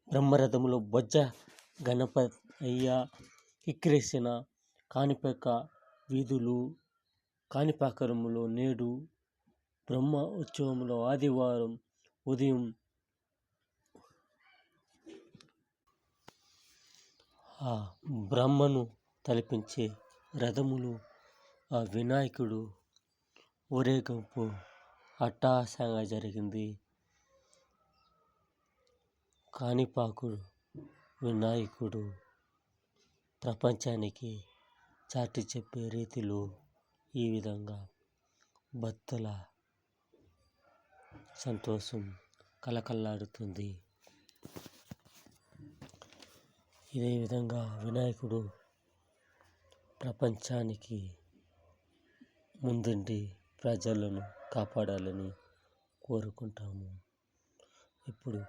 బ్రహ్మరథములో బొజ్జ గణపయ్య ఎక్కిరేసిన కాణిపాక వీధులు. కాణిపాకంలో నేడు బ్రహ్మ ఉత్సవంలో ఆదివారం ఉదయం ఆ బ్రహ్మను తలపించే రథములు, ఆ వినాయకుడు ఊరేగింపు అట్టహాసంగా జరిగింది. కాణిపాకు వినాయకుడు ప్రపంచానికి చాటి చెప్పే రీతిలో ఈ విధంగా భక్తుల సంతోషం కలకల్లాడుతుంది. ఇదే విధంగా వినాయకుడు ప్రపంచానికి ముందుండి ప్రజలను కాపాడాలని కోరుకుంటాము. ఇప్పుడు